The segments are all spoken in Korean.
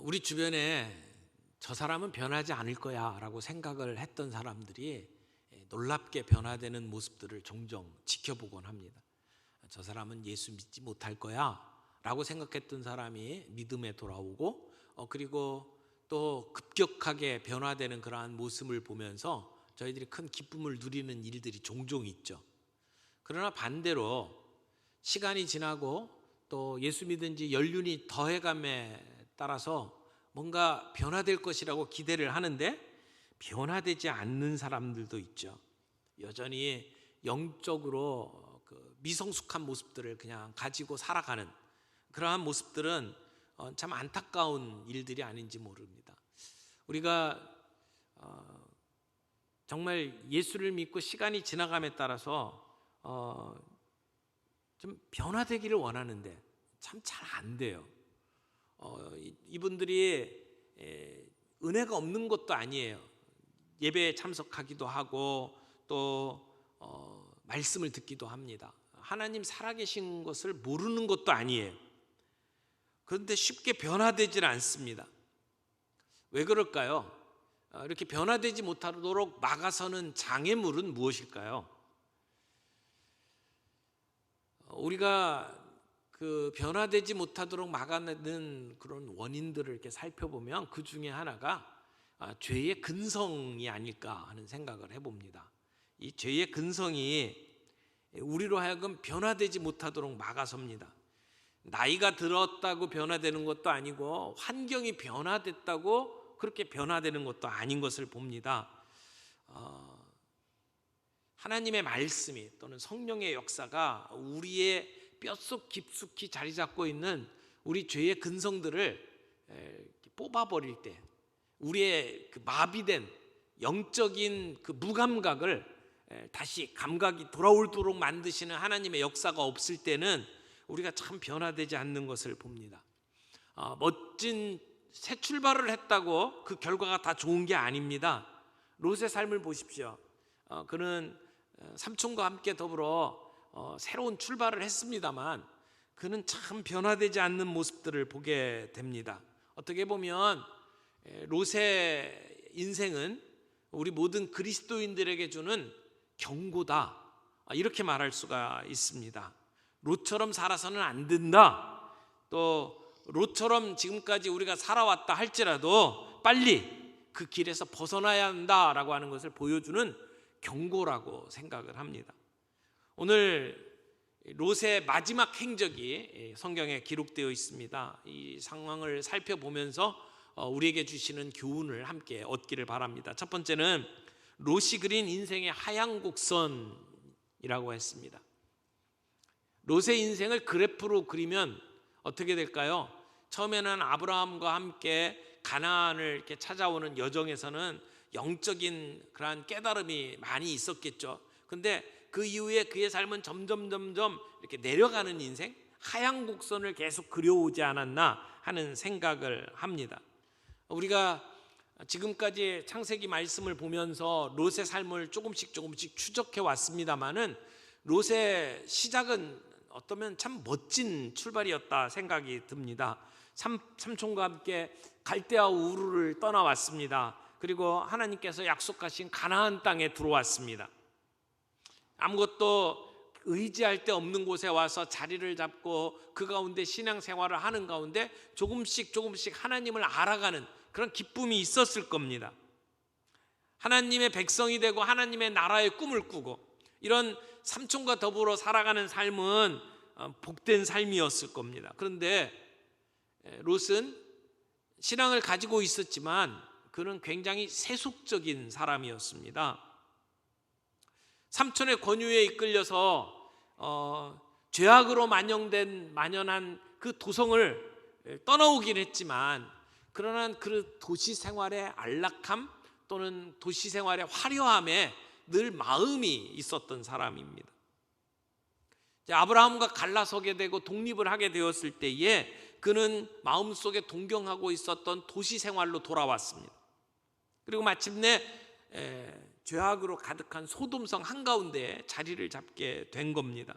우리 주변에 저 사람은 변하지 않을 거야 라고 생각을 했던 사람들이 놀랍게 변화되는 모습들을 종종 지켜보곤 합니다. 저 사람은 예수 믿지 못할 거야 라고 생각했던 사람이 믿음에 돌아오고 그리고 또 급격하게 변화되는 그러한 모습을 보면서 저희들이 큰 기쁨을 누리는 일들이 종종 있죠. 그러나 반대로 시간이 지나고 또 예수 믿은 지 연륜이 더해감에 따라서 뭔가 변화될 것이라고 기대를 하는데 변화되지 않는 사람들도 있죠. 여전히 영적으로 미성숙한 모습들을 그냥 가지고 살아가는 그러한 모습들은 참 안타까운 일들이 아닌지 모릅니다. 우리가 정말 예수를 믿고 시간이 지나감에 따라서 좀 변화되기를 원하는데 참 잘 안 돼요. 이분들이 은혜가 없는 것도 아니에요. 예배에 참석하기도 하고 또 말씀을 듣기도 합니다. 하나님 살아계신 것을 모르는 것도 아니에요. 그런데 쉽게 변화되질 않습니다. 왜 그럴까요? 이렇게 변화되지 못하도록 막아서는 장애물은 무엇일까요? 우리가 변화되지 못하도록 막아내는 그런 원인들을 이렇게 살펴보면 그 중에 하나가 죄의 근성이 아닐까 하는 생각을 해봅니다. 이 죄의 근성이 우리로 하여금 변화되지 못하도록 막아섭니다. 나이가 들었다고 변화되는 것도 아니고 환경이 변화됐다고 그렇게 변화되는 것도 아닌 것을 봅니다. 하나님의 말씀이 또는 성령의 역사가 우리의 뼛속 깊숙이 자리 잡고 있는 우리 죄의 근성들을 뽑아버릴 때 우리의 마비된 영적인 무감각을 다시 감각이 돌아오도록 만드시는 하나님의 역사가 없을 때는 우리가 참 변화되지 않는 것을 봅니다. 멋진 새 출발을 했다고 그 결과가 다 좋은 게 아닙니다. 롯의 삶을 보십시오. 그는 삼촌과 함께 더불어 새로운 출발을 했습니다만 그는 참 변화되지 않는 모습들을 보게 됩니다. 어떻게 보면 롯의 인생은 우리 모든 그리스도인들에게 주는 경고다, 이렇게 말할 수가 있습니다. 롯처럼 살아서는 안 된다. 또 롯처럼 지금까지 우리가 살아왔다 할지라도 빨리 그 길에서 벗어나야 한다라고 하는 것을 보여주는 경고라고 생각을 합니다. 오늘 롯의 마지막 행적이 성경에 기록되어 있습니다. 이 상황을 살펴보면서 우리에게 주시는 교훈을 함께 얻기를 바랍니다. 첫 번째는 롯이 그린 인생의 하향 곡선이라고 했습니다. 롯의 인생을 그래프로 그리면 어떻게 될까요? 처음에는 아브라함과 함께 가나안을 이렇게 찾아오는 여정에서는 영적인 그러한 깨달음이 많이 있었겠죠. 근데 그 이후에 그의 삶은 점점 이렇게 내려가는 인생, 하향 곡선을 계속 그려오지 않았나 하는 생각을 합니다. 우리가 지금까지 창세기 말씀을 보면서 롯의 삶을 조금씩 추적해 왔습니다만은 롯의 시작은 어쩌면 참 멋진 출발이었다 생각이 듭니다. 삼촌과 함께 갈대아 우르를 떠나왔습니다. 그리고 하나님께서 약속하신 가나안 땅에 들어왔습니다. 아무것도 의지할 데 없는 곳에 와서 자리를 잡고 그 가운데 신앙생활을 하는 가운데 조금씩 하나님을 알아가는 그런 기쁨이 있었을 겁니다. 하나님의 백성이 되고 하나님의 나라의 꿈을 꾸고 이런 삼촌과 더불어 살아가는 삶은 복된 삶이었을 겁니다. 그런데 롯은 신앙을 가지고 있었지만 그는 굉장히 세속적인 사람이었습니다. 삼촌의 권유에 이끌려서 죄악으로 만연한 그 도성을 떠나오긴 했지만 그러나 그 도시 생활의 안락함 또는 도시 생활의 화려함에 늘 마음이 있었던 사람입니다. 아브라함과 갈라서게 되고 독립을 하게 되었을 때에 그는 마음속에 동경하고 있었던 도시 생활로 돌아왔습니다. 그리고 마침내 죄악으로 가득한 소돔성 한가운데에 자리를 잡게 된 겁니다.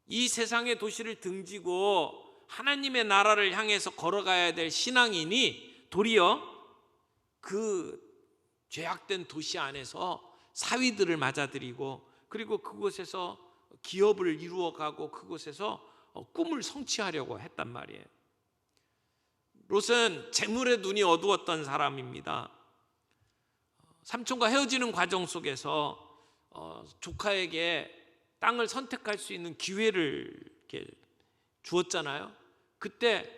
이 세상의 도시를 등지고 하나님의 나라를 향해서 걸어가야 될 신앙인이 도리어 그 죄악된 도시 안에서 사위들을 맞아들이고, 그리고 그곳에서 기업을 이루어가고 그곳에서 꿈을 성취하려고 했단 말이에요. 롯은 재물에 눈이 어두웠던 사람입니다. 삼촌과 헤어지는 과정 속에서 조카에게 땅을 선택할 수 있는 기회를 이렇게 주었잖아요. 그때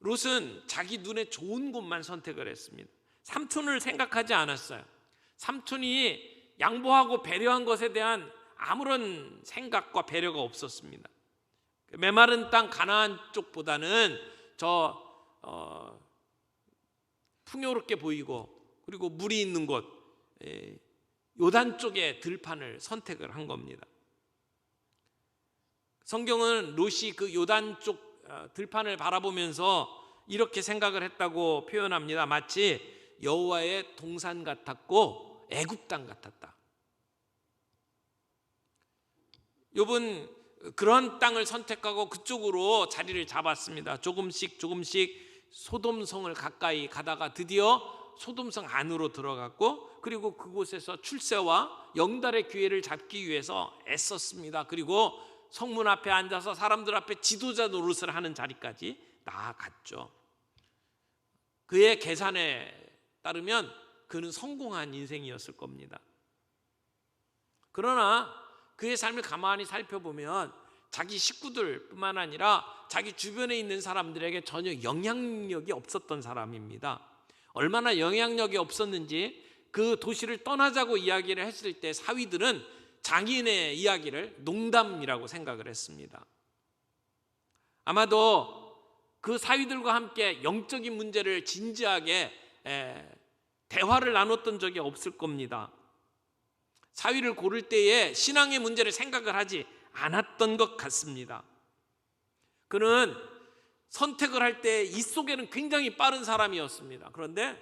롯은 자기 눈에 좋은 곳만 선택을 했습니다. 삼촌을 생각하지 않았어요. 삼촌이 양보하고 배려한 것에 대한 아무런 생각과 배려가 없었습니다. 메마른 땅 가나안 쪽보다는 풍요롭게 보이고 그리고 물이 있는 곳 요단 쪽의 들판을 선택을 한 겁니다. 성경은 롯이 그 요단 쪽 들판을 바라보면서 이렇게 생각을 했다고 표현합니다. 마치 여호와의 동산 같았고 애굽 땅 같았다. 욥은 그런 땅을 선택하고 그쪽으로 자리를 잡았습니다. 조금씩 소돔성을 가까이 가다가 드디어 소돔성 안으로 들어갔고, 그리고 그곳에서 출세와 영달의 기회를 잡기 위해서 애썼습니다. 그리고 성문 앞에 앉아서 사람들 앞에 지도자 노릇을 하는 자리까지 나아갔죠. 그의 계산에 따르면 그는 성공한 인생이었을 겁니다. 그러나 그의 삶을 가만히 살펴보면 자기 식구들뿐만 아니라 자기 주변에 있는 사람들에게 전혀 영향력이 없었던 사람입니다. 얼마나 영향력이 없었는지 그 도시를 떠나자고 이야기를 했을 때 사위들은 장인의 이야기를 농담이라고 생각을 했습니다. 아마도 그 사위들과 함께 영적인 문제를 진지하게 대화를 나눴던 적이 없을 겁니다. 사위를 고를 때에 신앙의 문제를 생각을 하지 않았던 것 같습니다. 그는 선택을 할 때 이 속에는 굉장히 빠른 사람이었습니다. 그런데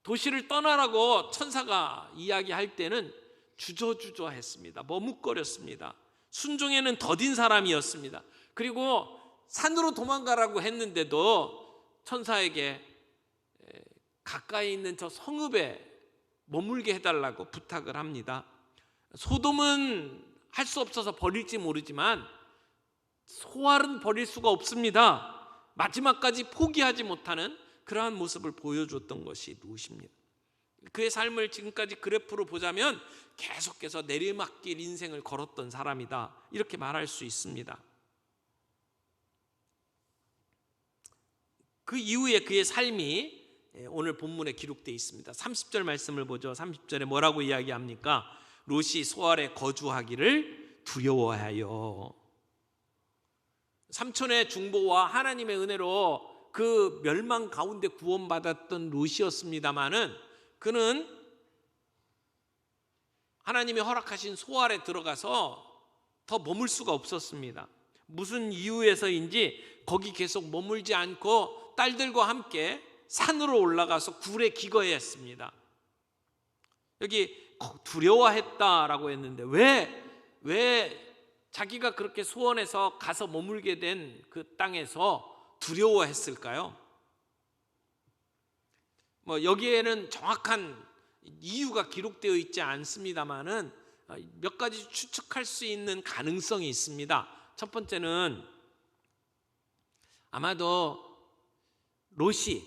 도시를 떠나라고 천사가 이야기할 때는 주저주저했습니다. 머뭇거렸습니다. 순종에는 더딘 사람이었습니다. 그리고 산으로 도망가라고 했는데도 천사에게 가까이 있는 저 성읍에 머물게 해달라고 부탁을 합니다. 소돔은 할 수 없어서 버릴지 모르지만 소알은 버릴 수가 없습니다. 마지막까지 포기하지 못하는 그러한 모습을 보여줬던 것이 롯입니다. 그의 삶을 지금까지 그래프로 보자면 계속해서 내리막길 인생을 걸었던 사람이다, 이렇게 말할 수 있습니다. 그 이후에 그의 삶이 오늘 본문에 기록되어 있습니다. 30절 말씀을 보죠. 30절에 뭐라고 이야기합니까? 롯이 소알에 거주하기를 두려워하여. 삼촌의 중보와 하나님의 은혜로 그 멸망 가운데 구원받았던 롯이었습니다마는 그는 하나님이 허락하신 소알에 들어가서 더 머물 수가 없었습니다. 무슨 이유에서인지 거기 계속 머물지 않고 딸들과 함께 산으로 올라가서 굴에 기거했습니다. 여기 두려워했다라고 했는데 왜 자기가 그렇게 소원해서 가서 머물게 된 그 땅에서 두려워했을까요? 여기에는 정확한 이유가 기록되어 있지 않습니다만은 몇 가지 추측할 수 있는 가능성이 있습니다. 첫 번째는 아마도 롯이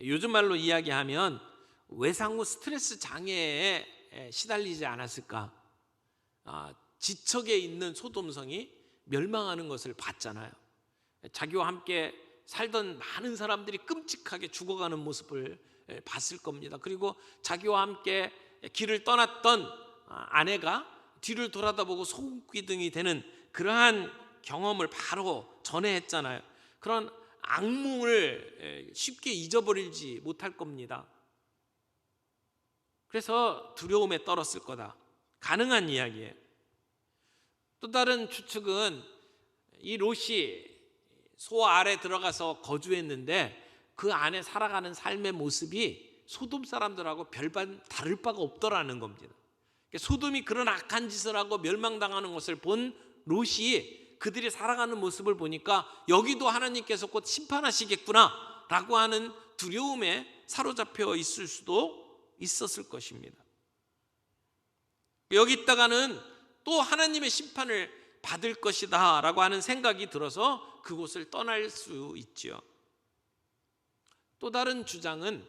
요즘 말로 이야기하면 외상 후 스트레스 장애에 시달리지 않았을까? 지척에 있는 소돔성이 멸망하는 것을 봤잖아요. 자기와 함께 살던 많은 사람들이 끔찍하게 죽어가는 모습을 봤을 겁니다. 그리고 자기와 함께 길을 떠났던 아내가 뒤를 돌아다보고 소금기둥이 되는 그러한 경험을 바로 전에 했잖아요. 그런 악몽을 쉽게 잊어버리지 못할 겁니다. 그래서 두려움에 떨었을 거다. 가능한 이야기예요. 또 다른 추측은 이 롯이 소 아래 들어가서 거주했는데 그 안에 살아가는 삶의 모습이 소돔 사람들하고 별반 다를 바가 없더라는 겁니다. 소돔이 그런 악한 짓을 하고 멸망당하는 것을 본 롯이 그들이 살아가는 모습을 보니까 여기도 하나님께서 곧 심판하시겠구나 라고 하는 두려움에 사로잡혀 있을 수도 있었을 것입니다. 여기 있다가는 또 하나님의 심판을 받을 것이다 라고 하는 생각이 들어서 그곳을 떠날 수 있지요. 또 다른 주장은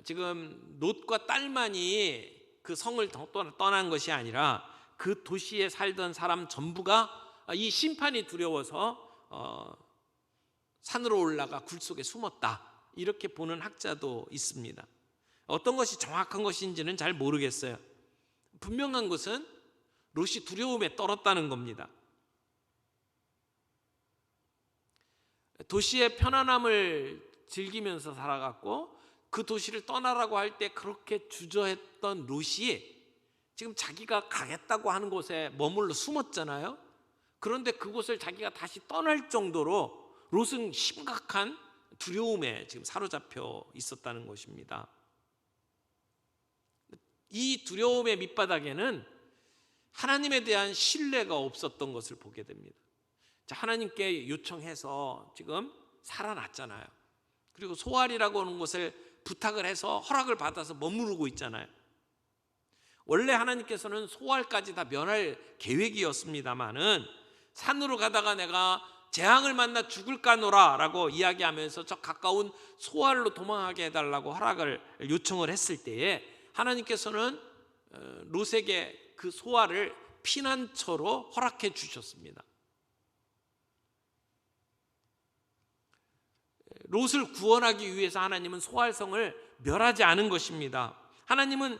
지금 롯과 딸만이 그 성을 떠난 것이 아니라 그 도시에 살던 사람 전부가 이 심판이 두려워서 산으로 올라가 굴 속에 숨었다, 이렇게 보는 학자도 있습니다. 어떤 것이 정확한 것인지는 잘 모르겠어요. 분명한 것은 롯이 두려움에 떨었다는 겁니다. 도시의 편안함을 즐기면서 살아갔고 그 도시를 떠나라고 할 때 그렇게 주저했던 롯이 지금 자기가 가겠다고 하는 곳에 머물러 숨었잖아요. 그런데 그곳을 자기가 다시 떠날 정도로 롯은 심각한 두려움에 지금 사로잡혀 있었다는 것입니다. 이 두려움의 밑바닥에는 하나님에 대한 신뢰가 없었던 것을 보게 됩니다. 하나님께 요청해서 지금 살아났잖아요. 그리고 소알이라고 하는 곳을 부탁을 해서 허락을 받아서 머무르고 있잖아요. 원래 하나님께서는 소알까지 다 면할 계획이었습니다마는 산으로 가다가 내가 재앙을 만나 죽을까노라 라고 이야기하면서 저 가까운 소알로 도망하게 해달라고 허락을 요청을 했을 때에 하나님께서는 롯에게 그 소알을 피난처로 허락해 주셨습니다. 롯을 구원하기 위해서 하나님은 소알성을 멸하지 않은 것입니다. 하나님은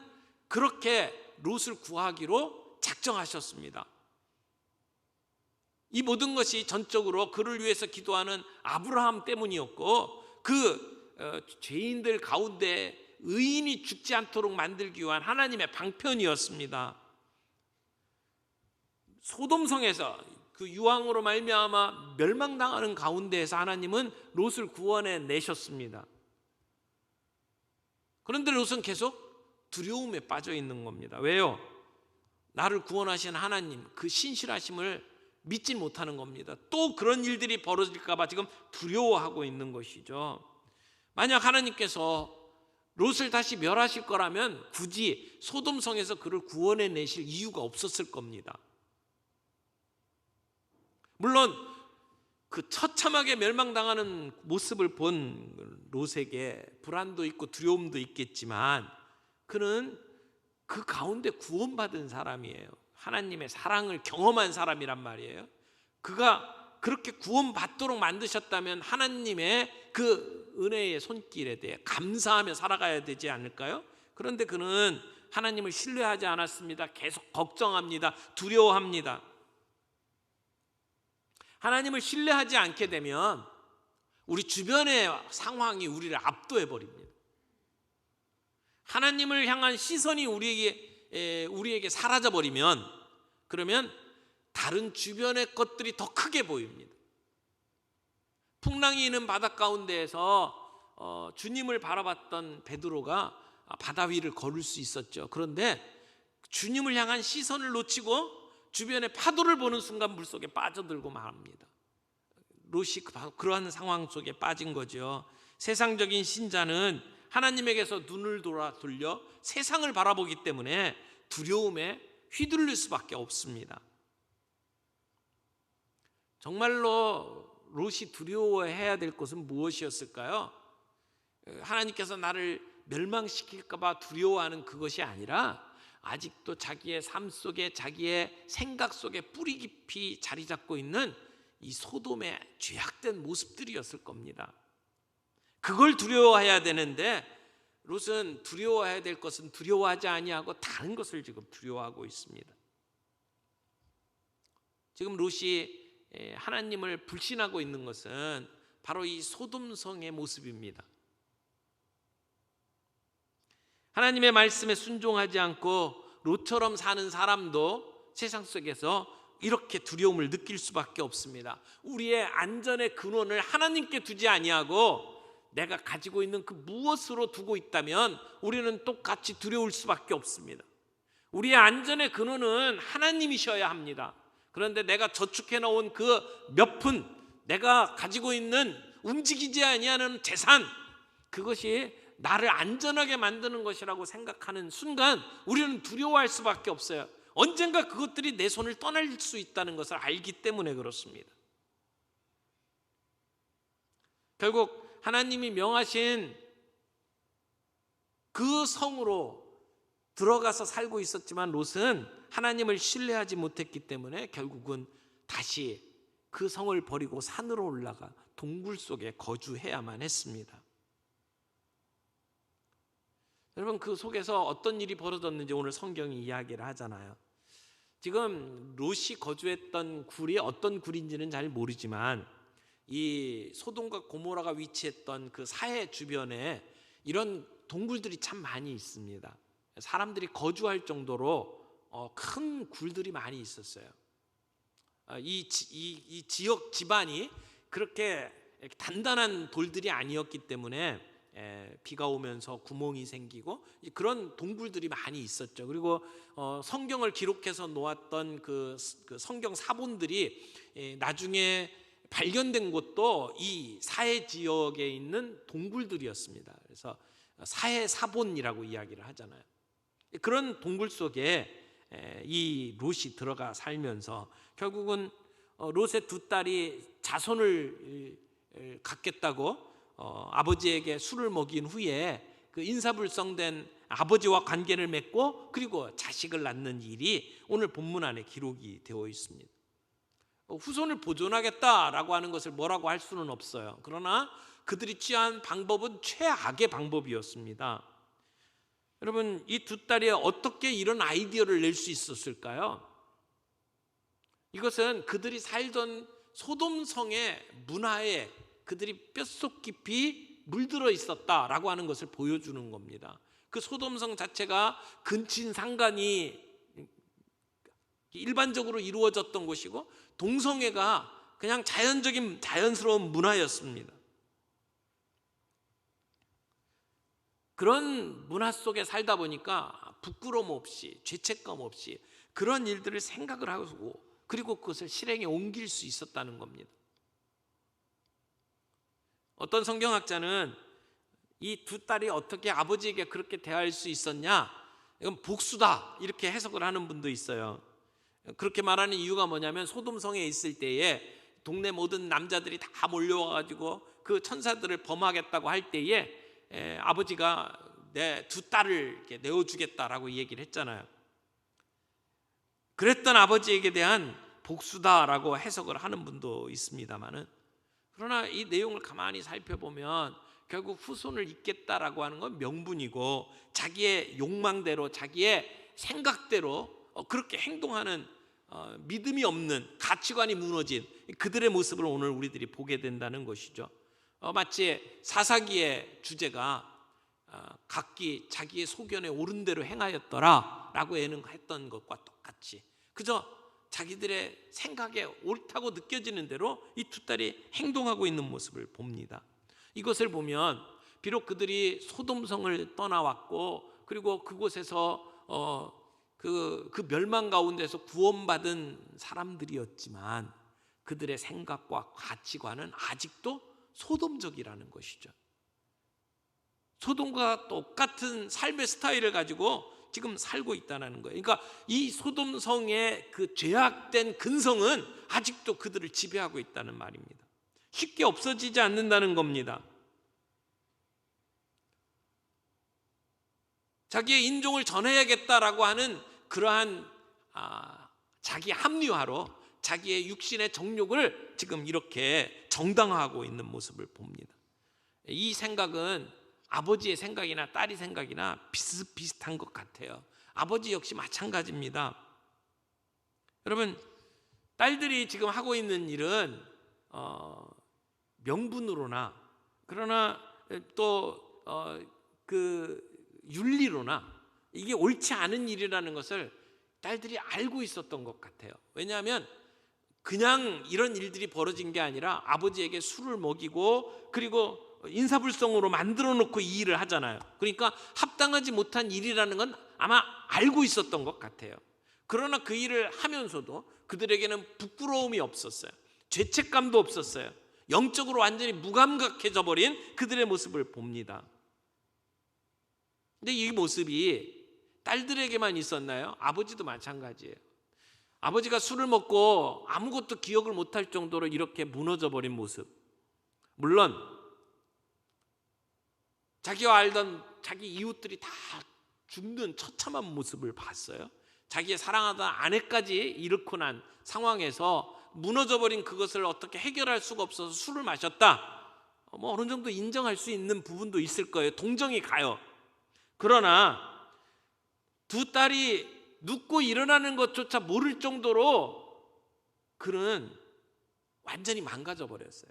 그렇게 롯을 구하기로 작정하셨습니다. 이 모든 것이 전적으로 그를 위해서 기도하는 아브라함 때문이었고 그 죄인들 가운데 의인이 죽지 않도록 만들기 위한 하나님의 방편이었습니다. 소돔성에서 그 유황으로 말미암아 멸망당하는 가운데에서 하나님은 롯을 구원해 내셨습니다. 그런데 롯은 계속 두려움에 빠져 있는 겁니다. 왜요? 나를 구원하신 하나님, 그 신실하심을 믿지 못하는 겁니다. 또 그런 일들이 벌어질까 봐 지금 두려워하고 있는 것이죠. 만약 하나님께서 롯을 다시 멸하실 거라면 굳이 소돔성에서 그를 구원해 내실 이유가 없었을 겁니다. 물론 그 처참하게 멸망당하는 모습을 본 롯에게 불안도 있고 두려움도 있겠지만 그는 그 가운데 구원받은 사람이에요. 하나님의 사랑을 경험한 사람이란 말이에요. 그가 그렇게 구원받도록 만드셨다면 하나님의 그 은혜의 손길에 대해 감사하며 살아가야 되지 않을까요? 그런데 그는 하나님을 신뢰하지 않았습니다. 계속 걱정합니다. 두려워합니다. 하나님을 신뢰하지 않게 되면 우리 주변의 상황이 우리를 압도해 버립니다. 하나님을 향한 시선이 우리에게 사라져 버리면 그러면 다른 주변의 것들이 더 크게 보입니다. 풍랑이 있는 바다 가운데에서 주님을 바라봤던 베드로가 바다 위를 걸을 수 있었죠. 그런데 주님을 향한 시선을 놓치고 주변의 파도를 보는 순간 물속에 빠져들고 말합니다. 롯이 그러한 상황 속에 빠진 거죠. 세상적인 신자는 하나님에게서 눈을 돌려 세상을 바라보기 때문에 두려움에 휘둘릴 수밖에 없습니다. 정말로 롯이 두려워해야 될 것은 무엇이었을까요? 하나님께서 나를 멸망시킬까 봐 두려워하는 그것이 아니라 아직도 자기의 삶 속에 자기의 생각 속에 뿌리 깊이 자리 잡고 있는 이 소돔의 죄악된 모습들이었을 겁니다. 그걸 두려워해야 되는데 롯은 두려워해야 될 것은 두려워하지 아니하고 다른 것을 지금 두려워하고 있습니다. 지금 롯이 하나님을 불신하고 있는 것은 바로 이 소돔성의 모습입니다. 하나님의 말씀에 순종하지 않고 롯처럼 사는 사람도 세상 속에서 이렇게 두려움을 느낄 수밖에 없습니다. 우리의 안전의 근원을 하나님께 두지 아니하고 내가 가지고 있는 그 무엇으로 두고 있다면 우리는 똑같이 두려울 수밖에 없습니다. 우리의 안전의 근원은 하나님이셔야 합니다. 그런데 내가 저축해 놓은 그 몇 푼, 내가 가지고 있는 움직이지 아니하는 재산, 그것이 나를 안전하게 만드는 것이라고 생각하는 순간 우리는 두려워할 수밖에 없어요. 언젠가 그것들이 내 손을 떠날 수 있다는 것을 알기 때문에 그렇습니다. 결국 하나님이 명하신 그 성으로 들어가서 살고 있었지만 롯은 하나님을 신뢰하지 못했기 때문에 결국은 다시 그 성을 버리고 산으로 올라가 동굴 속에 거주해야만 했습니다. 여러분, 그 속에서 어떤 일이 벌어졌는지 오늘 성경이 이야기를 하잖아요. 지금 롯이 거주했던 굴이 어떤 굴인지는 잘 모르지만 이 소돔과 고모라가 위치했던 그 사해 주변에 이런 동굴들이 참 많이 있습니다. 사람들이 거주할 정도로 큰 굴들이 많이 있었어요. 이 지역 집안이 그렇게 단단한 돌들이 아니었기 때문에 비가 오면서 구멍이 생기고 그런 동굴들이 많이 있었죠. 그리고 성경을 기록해서 놓았던 그 성경 사본들이 나중에 발견된 곳도 이 사해 지역에 있는 동굴들이었습니다. 그래서 사해 사본이라고 이야기를 하잖아요. 그런 동굴 속에 이 롯이 들어가 살면서 결국은 롯의 두 딸이 자손을 갖겠다고 아버지에게 술을 먹인 후에 그 인사불성된 아버지와 관계를 맺고 그리고 자식을 낳는 일이 오늘 본문 안에 기록이 되어 있습니다. 후손을 보존하겠다라고 하는 것을 뭐라고 할 수는 없어요. 그러나 그들이 취한 방법은 최악의 방법이었습니다. 여러분, 이 두 딸이 어떻게 이런 아이디어를 낼 수 있었을까요? 이것은 그들이 살던 소돔성의 문화에 그들이 뼛속 깊이 물들어 있었다라고 하는 것을 보여주는 겁니다. 그 소돔성 자체가 근친상간이 일반적으로 이루어졌던 곳이고 동성애가 그냥 자연스러운 문화였습니다. 그런 문화 속에 살다 보니까 부끄러움 없이 죄책감 없이 그런 일들을 생각을 하고 그리고 그것을 실행에 옮길 수 있었다는 겁니다. 어떤 성경학자는 이 두 딸이 어떻게 아버지에게 그렇게 대할 수 있었냐, 이건 복수다 이렇게 해석을 하는 분도 있어요. 그렇게 말하는 이유가 뭐냐면 소돔성에 있을 때에 동네 모든 남자들이 다 몰려와가지고 그 천사들을 범하겠다고 할 때에 아버지가 내 두 딸을 이렇게 내어주겠다라고 얘기를 했잖아요. 그랬던 아버지에게 대한 복수다라고 해석을 하는 분도 있습니다만은, 그러나 이 내용을 가만히 살펴보면 결국 후손을 잇겠다라고 하는 건 명분이고 자기의 욕망대로 자기의 생각대로 그렇게 행동하는 믿음이 없는 가치관이 무너진 그들의 모습을 오늘 우리들이 보게 된다는 것이죠. 마치 사사기의 주제가 각기 자기의 소견에 옳은 대로 행하였더라 라고 예능했던 것과 똑같이 그저 자기들의 생각에 옳다고 느껴지는 대로 이 두 딸이 행동하고 있는 모습을 봅니다. 이것을 보면 비록 그들이 소돔성을 떠나왔고 그리고 그곳에서 그 멸망 가운데서 구원받은 사람들이었지만 그들의 생각과 가치관은 아직도 소돔적이라는 것이죠. 소돔과 똑같은 삶의 스타일을 가지고 지금 살고 있다는 거예요. 그러니까 이 소돔성의 그 죄악된 근성은 아직도 그들을 지배하고 있다는 말입니다. 쉽게 없어지지 않는다는 겁니다. 자기의 인종을 전해야겠다라고 하는 그러한 자기 합리화로 자기의 육신의 정욕을 지금 이렇게 정당화하고 있는 모습을 봅니다. 이 생각은 아버지의 생각이나 딸의 생각이나 비슷비슷한 것 같아요. 아버지 역시 마찬가지입니다. 여러분, 딸들이 지금 하고 있는 일은 명분으로나 그러나 또 그 윤리로나 이게 옳지 않은 일이라는 것을 딸들이 알고 있었던 것 같아요. 왜냐하면 그냥 이런 일들이 벌어진 게 아니라 아버지에게 술을 먹이고 그리고 인사불성으로 만들어 놓고 이 일을 하잖아요. 그러니까 합당하지 못한 일이라는 건 아마 알고 있었던 것 같아요. 그러나 그 일을 하면서도 그들에게는 부끄러움이 없었어요. 죄책감도 없었어요. 영적으로 완전히 무감각해져 버린 그들의 모습을 봅니다. 근데 이 모습이 딸들에게만 있었나요? 아버지도 마찬가지예요. 아버지가 술을 먹고 아무것도 기억을 못할 정도로 이렇게 무너져 버린 모습. 물론 자기와 알던 자기 이웃들이 다 죽는 처참한 모습을 봤어요. 자기의 사랑하던 아내까지 잃고 난 상황에서 무너져버린 그것을 어떻게 해결할 수가 없어서 술을 마셨다. 어느 정도 인정할 수 있는 부분도 있을 거예요. 동정이 가요. 그러나 두 딸이 눕고 일어나는 것조차 모를 정도로 그는 완전히 망가져 버렸어요.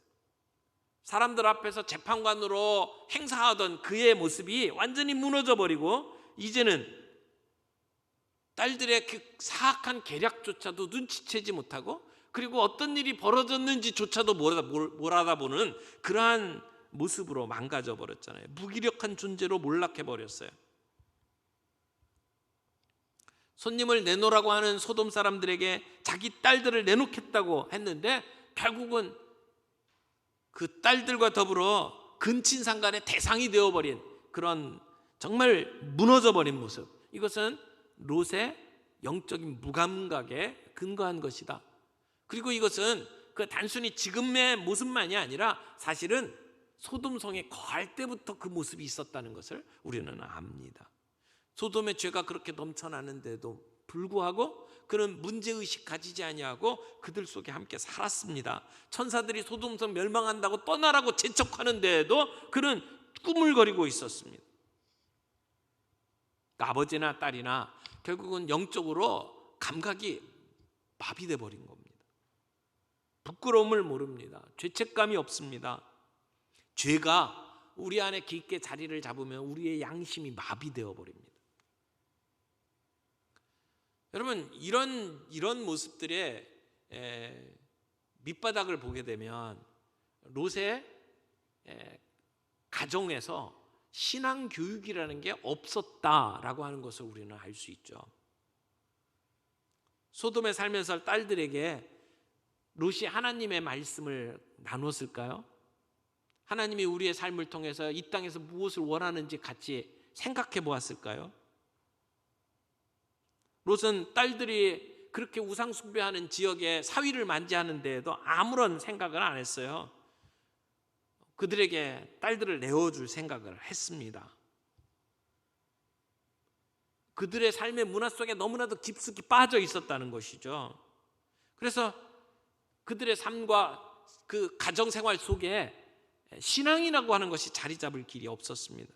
사람들 앞에서 재판관으로 행사하던 그의 모습이 완전히 무너져 버리고 이제는 딸들의 그 사악한 계략조차도 눈치채지 못하고 그리고 어떤 일이 벌어졌는지조차도 몰아다보는 그러한 모습으로 망가져 버렸잖아요. 무기력한 존재로 몰락해 버렸어요. 손님을 내놓으라고 하는 소돔 사람들에게 자기 딸들을 내놓겠다고 했는데 결국은 그 딸들과 더불어 근친상간의 대상이 되어버린 그런 정말 무너져버린 모습. 이것은 롯의 영적인 무감각에 근거한 것이다. 그리고 이것은 그 단순히 지금의 모습만이 아니라 사실은 소돔성에 거할 때부터 그 모습이 있었다는 것을 우리는 압니다. 소돔의 죄가 그렇게 넘쳐나는데도 불구하고 그는 문제의식 가지지 아니하고 그들 속에 함께 살았습니다. 천사들이 소돔성 멸망한다고 떠나라고 재촉하는데도 그는 꾸물거리고 있었습니다. 아버지나 딸이나 결국은 영적으로 감각이 마비돼 버린 겁니다. 부끄러움을 모릅니다. 죄책감이 없습니다. 죄가 우리 안에 깊게 자리를 잡으면 우리의 양심이 마비되어 버립니다. 여러분 이런 모습들의 밑바닥을 보게 되면 롯의 가정에서 신앙 교육이라는 게 없었다라고 하는 것을 우리는 알 수 있죠. 소돔에 살면서 딸들에게 롯이 하나님의 말씀을 나눴을까요? 하나님이 우리의 삶을 통해서 이 땅에서 무엇을 원하는지 같이 생각해 보았을까요? 롯은 딸들이 그렇게 우상 숭배하는 지역에 사위를 만지하는 데에도 아무런 생각을 안 했어요. 그들에게 딸들을 내어줄 생각을 했습니다. 그들의 삶의 문화 속에 너무나도 깊숙이 빠져 있었다는 것이죠. 그래서 그들의 삶과 그 가정생활 속에 신앙이라고 하는 것이 자리 잡을 길이 없었습니다.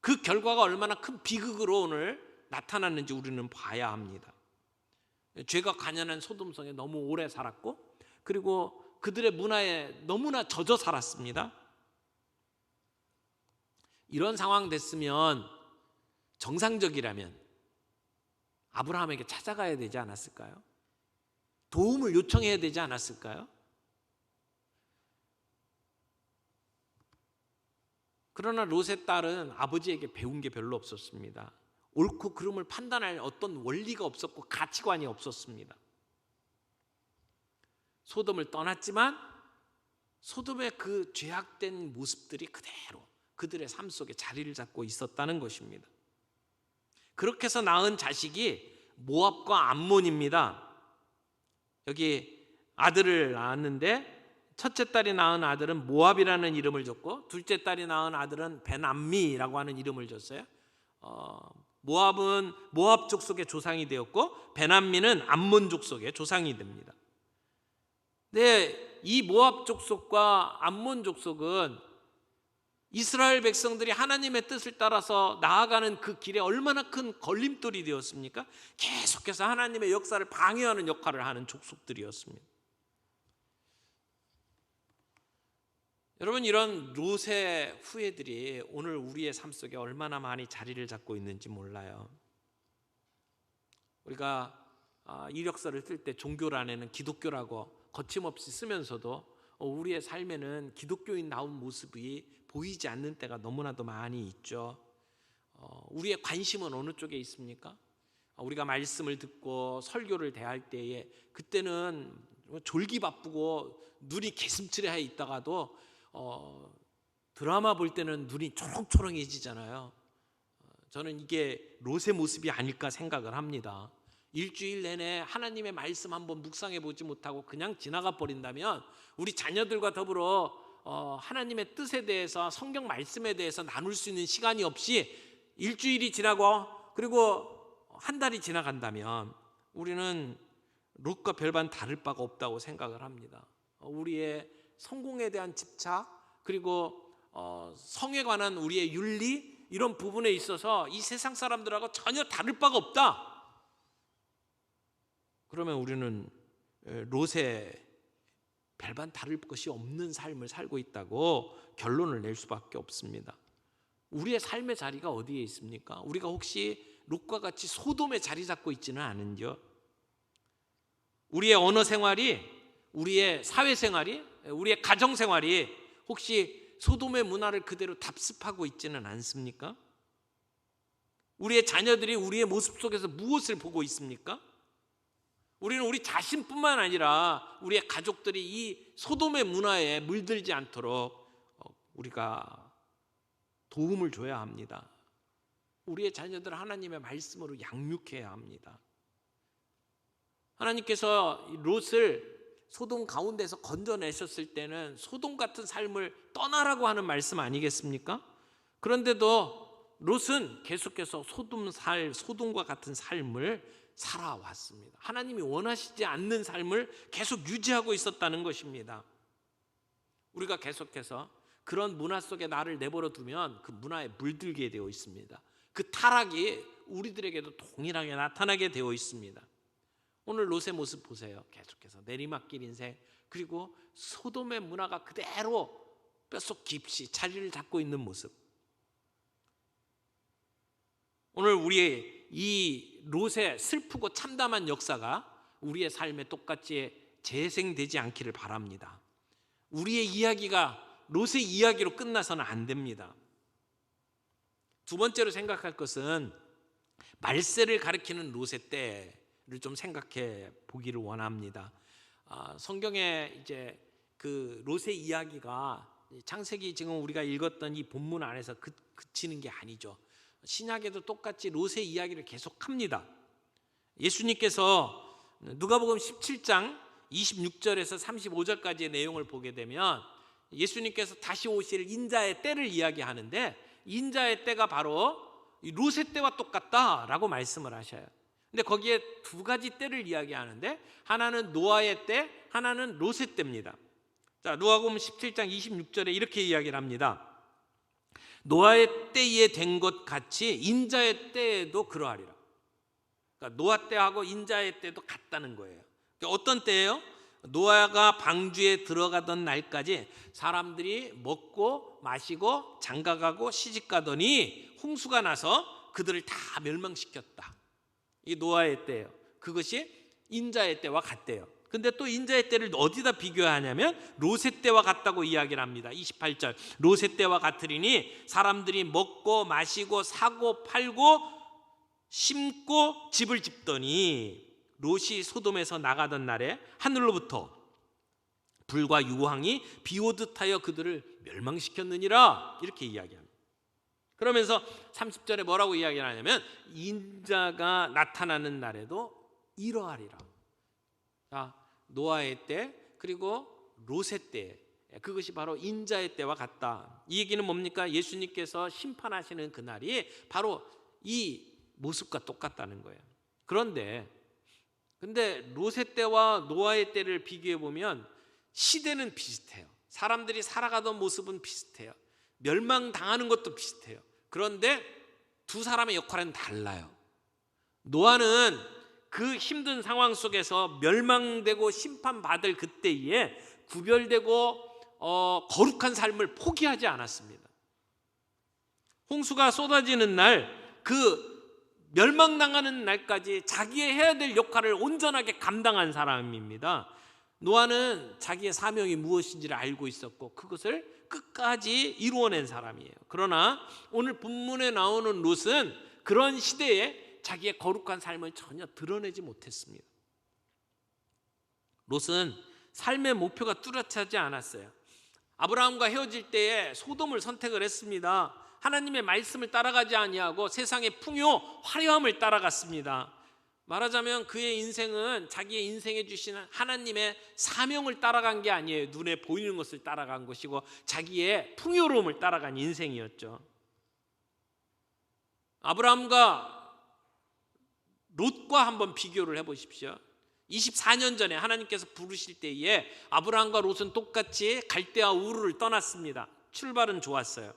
그 결과가 얼마나 큰 비극으로 오늘 나타났는지 우리는 봐야 합니다. 죄가 관연한 소돔성에 너무 오래 살았고 그리고 그들의 문화에 너무나 젖어 살았습니다. 이런 상황 됐으면 정상적이라면 아브라함에게 찾아가야 되지 않았을까요? 도움을 요청해야 되지 않았을까요? 그러나 롯의 딸은 아버지에게 배운 게 별로 없었습니다. 옳고 그름을 판단할 어떤 원리가 없었고 가치관이 없었습니다. 소돔을 떠났지만 소돔의 그 죄악된 모습들이 그대로 그들의 삶 속에 자리를 잡고 있었다는 것입니다. 그렇게 해서 낳은 자식이 모압과 암몬입니다. 여기 아들을 낳았는데 첫째 딸이 낳은 아들은 모압이라는 이름을 줬고 둘째 딸이 낳은 아들은 베남미라고 하는 이름을 줬어요. 모압은 모압 족속의 조상이 되었고 베남미는 암몬 족속의 조상이 됩니다. 근데 이 모압 족속과 암몬 족속은 이스라엘 백성들이 하나님의 뜻을 따라서 나아가는 그 길에 얼마나 큰 걸림돌이 되었습니까? 계속해서 하나님의 역사를 방해하는 역할을 하는 족속들이었습니다. 여러분 이런 롯의 후예들이 오늘 우리의 삶 속에 얼마나 많이 자리를 잡고 있는지 몰라요. 우리가 이력서를 쓸 때 종교란에는 기독교라고 거침없이 쓰면서도 우리의 삶에는 기독교인 나온 모습이 보이지 않는 때가 너무나도 많이 있죠. 우리의 관심은 어느 쪽에 있습니까? 우리가 말씀을 듣고 설교를 대할 때에 그때는 졸기 바쁘고 눈이 개슴츠레 있다가도 드라마 볼 때는 눈이 초롱초롱해지잖아요. 저는 이게 롯의 모습이 아닐까 생각을 합니다. 일주일 내내 하나님의 말씀 한번 묵상해 보지 못하고 그냥 지나가 버린다면 우리 자녀들과 더불어 하나님의 뜻에 대해서 성경 말씀에 대해서 나눌 수 있는 시간이 없이 일주일이 지나고 그리고 한 달이 지나간다면 우리는 롯과 별반 다를 바가 없다고 생각을 합니다. 우리의 성공에 대한 집착 그리고 성에 관한 우리의 윤리 이런 부분에 있어서 이 세상 사람들하고 전혀 다를 바가 없다. 그러면 우리는 롯의 별반 다를 것이 없는 삶을 살고 있다고 결론을 낼 수밖에 없습니다. 우리의 삶의 자리가 어디에 있습니까? 우리가 혹시 롯과 같이 소돔에 자리 잡고 있지는 않은지요? 우리의 언어 생활이, 우리의 사회 생활이, 우리의 가정 생활이 혹시 소돔의 문화를 그대로 답습하고 있지는 않습니까? 우리의 자녀들이 우리의 모습 속에서 무엇을 보고 있습니까? 우리는 우리 자신뿐만 아니라 우리의 가족들이 이 소돔의 문화에 물들지 않도록 우리가 도움을 줘야 합니다. 우리의 자녀들을 하나님의 말씀으로 양육해야 합니다. 하나님께서 롯을 소돔 가운데서 건져내셨을 때는 소돔 같은 삶을 떠나라고 하는 말씀 아니겠습니까? 그런데도 롯은 계속해서 소돔과 같은 삶을 살아왔습니다. 하나님이 원하시지 않는 삶을 계속 유지하고 있었다는 것입니다. 우리가 계속해서 그런 문화 속에 나를 내버려 두면 그 문화에 물들게 되어 있습니다. 그 타락이 우리들에게도 동일하게 나타나게 되어 있습니다. 오늘 롯의 모습 보세요. 계속해서 내리막길 인생 그리고 소돔의 문화가 그대로 뼛속 깊이 자리를 잡고 있는 모습. 오늘 우리의 이 롯의 슬프고 참담한 역사가 우리의 삶에 똑같이 재생되지 않기를 바랍니다. 우리의 이야기가 롯의 이야기로 끝나서는 안 됩니다. 두 번째로 생각할 것은 말세를 가리키는 롯의 때를 좀 생각해 보기를 원합니다. 성경에 이제 그 롯의 이야기가 창세기 지금 우리가 읽었던 이 본문 안에서 그치는 게 아니죠. 신약에도 똑같이 롯의 이야기를 계속합니다. 예수님께서 누가복음 17장 26절에서 35절까지의 내용을 보게 되면 예수님께서 다시 오실 인자의 때를 이야기하는데 인자의 때가 바로 롯의 때와 똑같다라고 말씀을 하셔요. 근데 거기에 두 가지 때를 이야기하는데 하나는 노아의 때, 하나는 롯의 때입니다. 자, 누가복음 17장 26절에 이렇게 이야기를 합니다. 노아의 때에 된 것 같이 인자의 때에도 그러하리라. 그러니까 노아 때하고 인자의 때도 같다는 거예요. 그러니까 어떤 때예요? 노아가 방주에 들어가던 날까지 사람들이 먹고 마시고 장가가고 시집가더니 홍수가 나서 그들을 다 멸망시켰다. 이 노아의 때예요. 그것이 인자의 때와 같대요. 근데 또 인자의 때를 어디다 비교하냐면 롯의 때와 같다고 이야기를 합니다. 28절 롯의 때와 같으리니 사람들이 먹고 마시고 사고 팔고 심고 집을 짓더니 롯이 소돔에서 나가던 날에 하늘로부터 불과 유황이 비오듯 하여 그들을 멸망시켰느니라 이렇게 이야기합니다. 그러면서 30절에 뭐라고 이야기를 하냐면 인자가 나타나는 날에도 이러하리라. 자, 노아의 때 그리고 롯의 때 그것이 바로 인자의 때와 같다. 이 얘기는 뭡니까? 예수님께서 심판하시는 그날이 바로 이 모습과 똑같다는 거예요. 근데 롯의 때와 노아의 때를 비교해 보면 시대는 비슷해요. 사람들이 살아가던 모습은 비슷해요. 멸망당하는 것도 비슷해요. 그런데 두 사람의 역할은 달라요. 노아는 그 힘든 상황 속에서 멸망되고 심판받을 그때에 구별되고 거룩한 삶을 포기하지 않았습니다. 홍수가 쏟아지는 날, 그 멸망당하는 날까지 자기의 해야 될 역할을 온전하게 감당한 사람입니다. 노아는 자기의 사명이 무엇인지를 알고 있었고 그것을 끝까지 이루어낸 사람이에요. 그러나 오늘 본문에 나오는 롯은 그런 시대에 자기의 거룩한 삶을 전혀 드러내지 못했습니다. 롯은 삶의 목표가 뚜렷하지 않았어요. 아브라함과 헤어질 때에 소돔을 선택을 했습니다. 하나님의 말씀을 따라가지 아니하고 세상의 풍요, 화려함을 따라갔습니다. 말하자면 그의 인생은 자기의 인생에 주시는 하나님의 사명을 따라간 게 아니에요. 눈에 보이는 것을 따라간 것이고 자기의 풍요로움을 따라간 인생이었죠. 아브라함과 롯과 한번 비교를 해보십시오. 24년 전에 하나님께서 부르실 때에 아브라함과 롯은 똑같이 갈대아 우르를 떠났습니다. 출발은 좋았어요.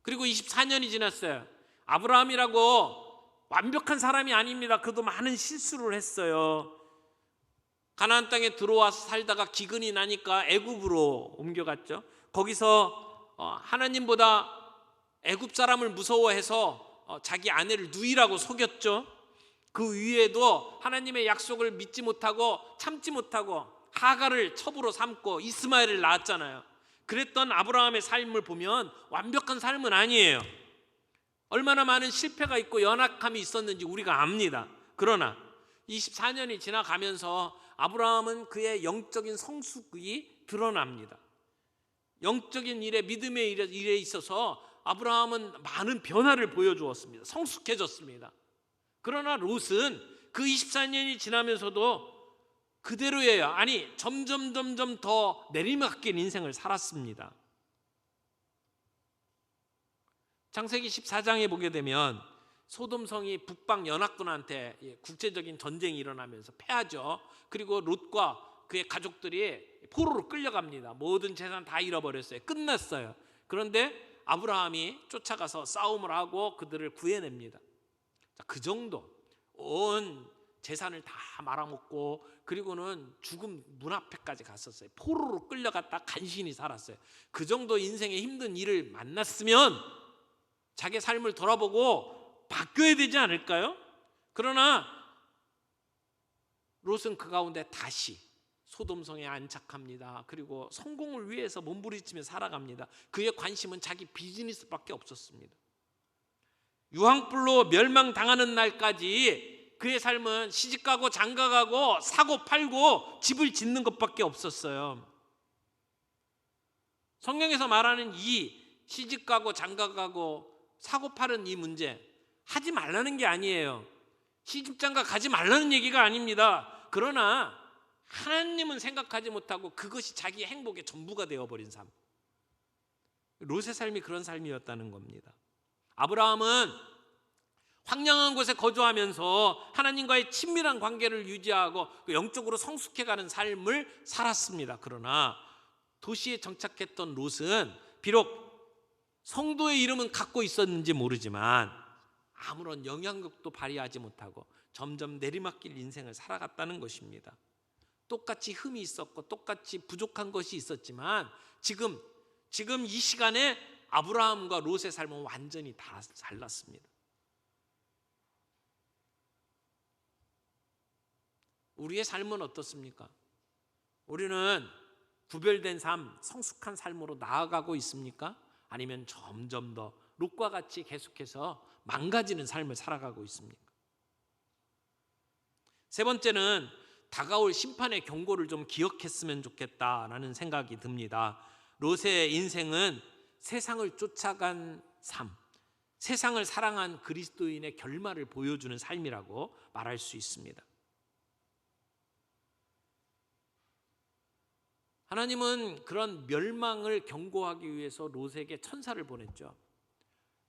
그리고 24년이 지났어요. 아브라함이라고 완벽한 사람이 아닙니다. 그도 많은 실수를 했어요. 가나안 땅에 들어와서 살다가 기근이 나니까 애굽으로 옮겨갔죠. 거기서 하나님보다 애굽 사람을 무서워해서 자기 아내를 누이라고 속였죠. 그 위에도 하나님의 약속을 믿지 못하고 참지 못하고 하갈을 첩으로 삼고 이스마엘을 낳았잖아요. 그랬던 아브라함의 삶을 보면 완벽한 삶은 아니에요. 얼마나 많은 실패가 있고 연약함이 있었는지 우리가 압니다. 그러나 24년이 지나가면서 아브라함은 그의 영적인 성숙이 드러납니다. 영적인 일에, 믿음의 일에 있어서 아브라함은 많은 변화를 보여주었습니다. 성숙해졌습니다. 그러나 롯은 그 24년이 지나면서도 그대로예요. 아니, 점점 더 내리막길 인생을 살았습니다. 창세기 14장에 보게 되면 소돔성이 북방 연합군한테 국제적인 전쟁이 일어나면서 패하죠. 그리고 롯과 그의 가족들이 포로로 끌려갑니다. 모든 재산 다 잃어버렸어요. 끝났어요. 그런데 아브라함이 쫓아가서 싸움을 하고 그들을 구해냅니다. 그 정도, 온 재산을 다 말아먹고 그리고는 죽음 문 앞에까지 갔었어요. 포로로 끌려갔다 간신히 살았어요. 그 정도 인생의 힘든 일을 만났으면 자기 삶을 돌아보고 바뀌어야 되지 않을까요? 그러나 롯은 그 가운데 다시 소돔성에 안착합니다. 그리고 성공을 위해서 몸부림치며 살아갑니다. 그의 관심은 자기 비즈니스밖에 없었습니다. 유황불로 멸망당하는 날까지 그의 삶은 시집가고 장가가고 사고 팔고 집을 짓는 것밖에 없었어요. 성경에서 말하는 이 시집가고 장가가고 사고 파는 이 문제, 하지 말라는 게 아니에요. 시집장가 가지 말라는 얘기가 아닙니다. 그러나 하나님은 생각하지 못하고 그것이 자기의 행복의 전부가 되어버린 삶, 롯의 삶이 그런 삶이었다는 겁니다. 아브라함은 황량한 곳에 거주하면서 하나님과의 친밀한 관계를 유지하고 영적으로 성숙해가는 삶을 살았습니다. 그러나 도시에 정착했던 롯은 비록 성도의 이름은 갖고 있었는지 모르지만 아무런 영향력도 발휘하지 못하고 점점 내리막길 인생을 살아갔다는 것입니다. 똑같이 흠이 있었고 똑같이 부족한 것이 있었지만 지금 이 시간에 아브라함과 롯의 삶은 완전히 다 달랐습니다. 우리의 삶은 어떻습니까? 우리는 구별된 삶, 성숙한 삶으로 나아가고 있습니까? 아니면 점점 더 롯과 같이 계속해서 망가지는 삶을 살아가고 있습니까? 세 번째는 다가올 심판의 경고를 좀 기억했으면 좋겠다라는 생각이 듭니다. 롯의 인생은 세상을 쫓아간 삶, 세상을 사랑한 그리스도인의 결말을 보여주는 삶이라고 말할 수 있습니다. 하나님은 그런 멸망을 경고하기 위해서 롯에게 천사를 보냈죠.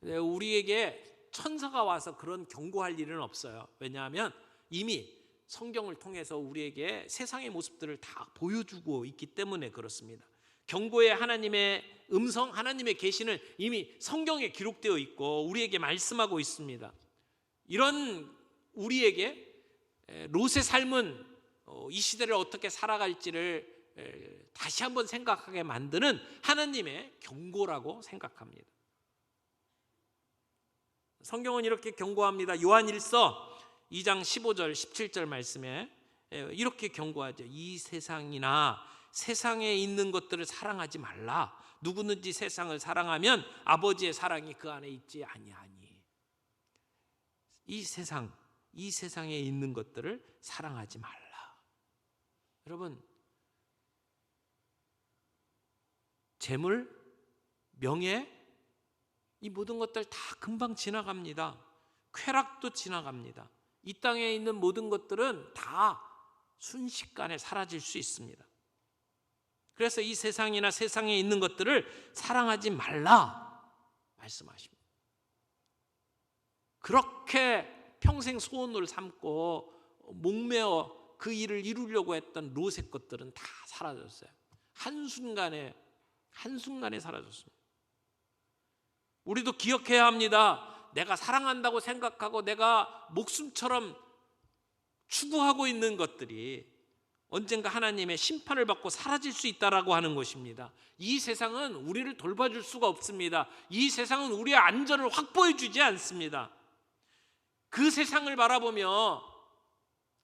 우리에게 천사가 와서 그런 경고할 일은 없어요. 왜냐하면 이미 성경을 통해서 우리에게 세상의 모습들을 다 보여주고 있기 때문에 그렇습니다. 경고의 하나님의 음성, 하나님의 계시는 이미 성경에 기록되어 있고 우리에게 말씀하고 있습니다. 이런 우리에게 롯의 삶은 이 시대를 어떻게 살아갈지를 다시 한번 생각하게 만드는 하나님의 경고라고 생각합니다. 성경은 이렇게 경고합니다. 요한일서 2장 15절 17절 말씀에 이렇게 경고하죠. 이 세상이나 세상에 있는 것들을 사랑하지 말라. 누구든지 세상을 사랑하면 아버지의 사랑이 그 안에 있지 아니하니. 이 세상에 있는 것들을 사랑하지 말라. 여러분, 재물, 명예, 이 모든 것들 다 금방 지나갑니다. 쾌락도 지나갑니다. 이 땅에 있는 모든 것들은 다 순식간에 사라질 수 있습니다. 그래서 이 세상이나 세상에 있는 것들을 사랑하지 말라 말씀하십니다. 그렇게 평생 소원을 삼고 목매어 그 일을 이루려고 했던 롯의 것들은 다 사라졌어요. 한순간에 사라졌습니다. 우리도 기억해야 합니다. 내가 사랑한다고 생각하고 내가 목숨처럼 추구하고 있는 것들이 언젠가 하나님의 심판을 받고 사라질 수 있다라고 하는 것입니다. 이 세상은 우리를 돌봐줄 수가 없습니다. 이 세상은 우리의 안전을 확보해 주지 않습니다. 그 세상을 바라보며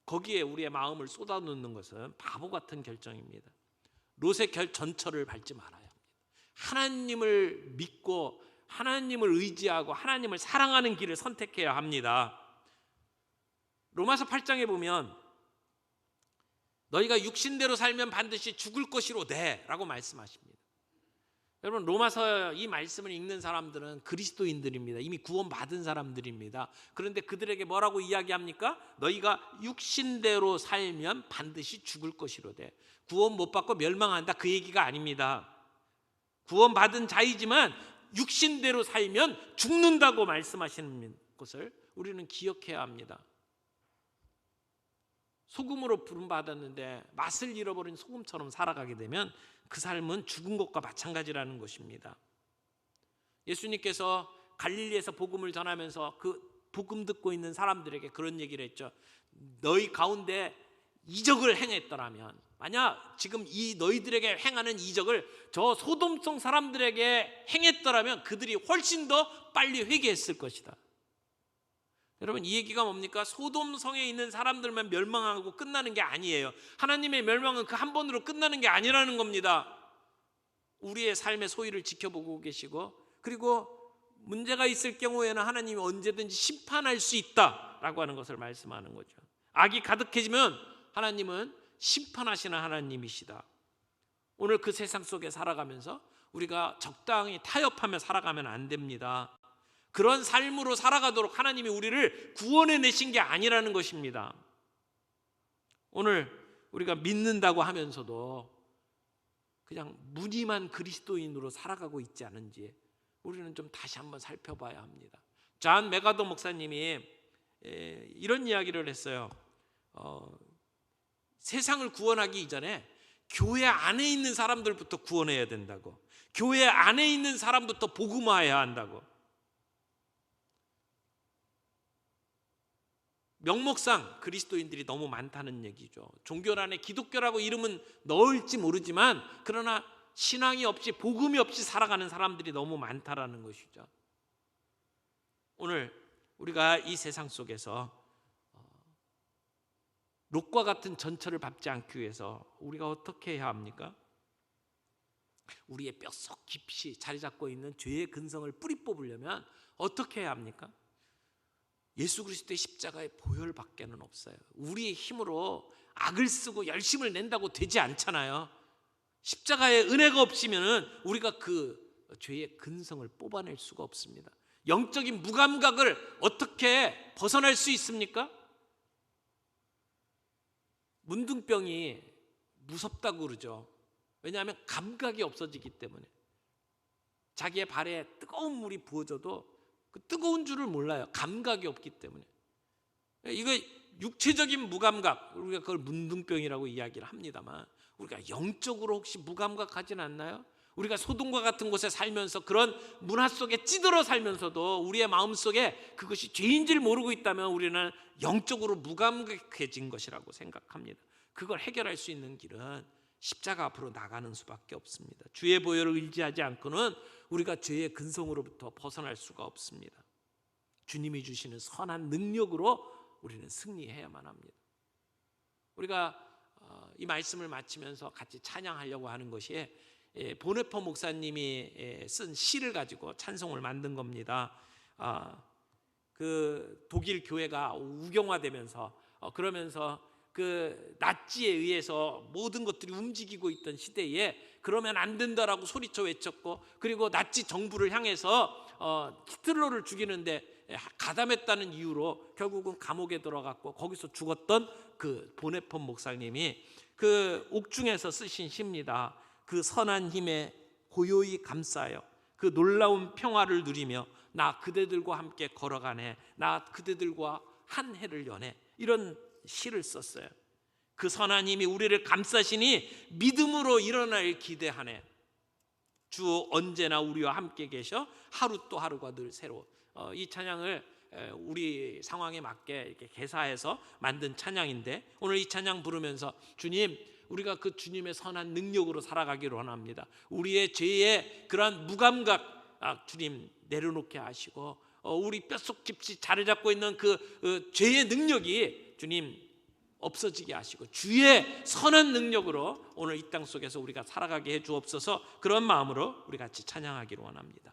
거기에 우리의 마음을 쏟아놓는 것은 바보 같은 결정입니다. 롯의 전철을 밟지 말아야 합니다. 하나님을 믿고 하나님을 의지하고 하나님을 사랑하는 길을 선택해야 합니다. 로마서 8장에 보면 너희가 육신대로 살면 반드시 죽을 것이로되 라고 말씀하십니다. 여러분, 로마서 이 말씀을 읽는 사람들은 그리스도인들입니다. 이미 구원받은 사람들입니다. 그런데 그들에게 뭐라고 이야기합니까? 너희가 육신대로 살면 반드시 죽을 것이로되. 구원 못 받고 멸망한다, 그 얘기가 아닙니다. 구원받은 자이지만 육신대로 살면 죽는다고 말씀하시는 것을 우리는 기억해야 합니다. 소금으로 부름받았는데 맛을 잃어버린 소금처럼 살아가게 되면 그 삶은 죽은 것과 마찬가지라는 것입니다. 예수님께서 갈릴리에서 복음을 전하면서 그 복음 듣고 있는 사람들에게 그런 얘기를 했죠. 너희 가운데 이적을 행했더라면, 만약 지금 이 너희들에게 행하는 이적을 저 소돔성 사람들에게 행했더라면 그들이 훨씬 더 빨리 회개했을 것이다. 여러분, 이 얘기가 뭡니까? 소돔성에 있는 사람들만 멸망하고 끝나는 게 아니에요. 하나님의 멸망은 그 한 번으로 끝나는 게 아니라는 겁니다. 우리의 삶의 소위를 지켜보고 계시고, 그리고 문제가 있을 경우에는 하나님이 언제든지 심판할 수 있다라고 하는 것을 말씀하는 거죠. 악이 가득해지면 하나님은 심판하시는 하나님이시다. 오늘 그 세상 속에 살아가면서 우리가 적당히 타협하며 살아가면 안 됩니다. 그런 삶으로 살아가도록 하나님이 우리를 구원해 내신 게 아니라는 것입니다. 오늘 우리가 믿는다고 하면서도 그냥 무늬만 그리스도인으로 살아가고 있지 않은지 우리는 좀 다시 한번 살펴봐야 합니다. 존 맥아더 목사님이 이런 이야기를 했어요. 세상을 구원하기 이전에 교회 안에 있는 사람들부터 구원해야 된다고. 교회 안에 있는 사람부터 복음화해야 한다고. 명목상 그리스도인들이 너무 많다는 얘기죠. 종교 안에 기독교라고 이름은 넣을지 모르지만 그러나 신앙이 없이 복음이 없이 살아가는 사람들이 너무 많다라는 것이죠. 오늘 우리가 이 세상 속에서 롯과 같은 전철을 밟지 않기 위해서 우리가 어떻게 해야 합니까? 우리의 뼛속 깊이 자리 잡고 있는 죄의 근성을 뿌리 뽑으려면 어떻게 해야 합니까? 예수 그리스도의 십자가의 보혈밖에는 없어요. 우리의 힘으로 악을 쓰고 열심을 낸다고 되지 않잖아요. 십자가의 은혜가 없으면 우리가 그 죄의 근성을 뽑아낼 수가 없습니다. 영적인 무감각을 어떻게 벗어날 수 있습니까? 문둥병이 무섭다고 그러죠. 왜냐하면 감각이 없어지기 때문에. 자기의 발에 뜨거운 물이 부어져도 그 뜨거운 줄을 몰라요. 감각이 없기 때문에. 이거 육체적인 무감각, 우리가 그걸 문둥병이라고 이야기를 합니다만 우리가 영적으로 혹시 무감각하진 않나요? 우리가 소돔과 같은 곳에 살면서 그런 문화 속에 찌들어 살면서도 우리의 마음속에 그것이 죄인지를 모르고 있다면 우리는 영적으로 무감각해진 것이라고 생각합니다. 그걸 해결할 수 있는 길은 십자가 앞으로 나가는 수밖에 없습니다. 주의 보혈을 의지하지 않고는 우리가 죄의 근성으로부터 벗어날 수가 없습니다. 주님이 주시는 선한 능력으로 우리는 승리해야만 합니다. 우리가 이 말씀을 마치면서 같이 찬양하려고 하는 것이 보네퍼 목사님이 쓴 시를 가지고 찬송을 만든 겁니다. 그 독일 교회가 우경화되면서 그러면서 그 나치에 의해서 모든 것들이 움직이고 있던 시대에 그러면 안 된다라고 소리쳐 외쳤고, 그리고 나치 정부를 향해서 히틀러를 죽이는데 가담했다는 이유로 결국은 감옥에 들어갔고 거기서 죽었던 그 보네폰 목사님이 그 옥중에서 쓰신 시입니다. 그 선한 힘에 고요히 감싸여 그 놀라운 평화를 누리며 나 그대들과 함께 걸어가네, 나 그대들과 한 해를 여네, 이런 시를 썼어요. 그 선한 힘이 우리를 감싸시니 믿음으로 일어날 기대하네. 주 언제나 우리와 함께 계셔 하루 또 하루가 늘 새로워. 이 찬양을 우리 상황에 맞게 이렇게 개사해서 만든 찬양인데, 오늘 이 찬양 부르면서 주님, 우리가 그 주님의 선한 능력으로 살아가기를 원합니다. 우리의 죄의 그러한 무감각 주님 내려놓게 하시고, 우리 뼛속 깊이 자리 잡고 있는 그 죄의 능력이 주님 없어지게 하시고 주의 선한 능력으로 오늘 이 땅 속에서 우리가 살아가게 해 주옵소서. 그런 마음으로 우리 같이 찬양하기를 원합니다.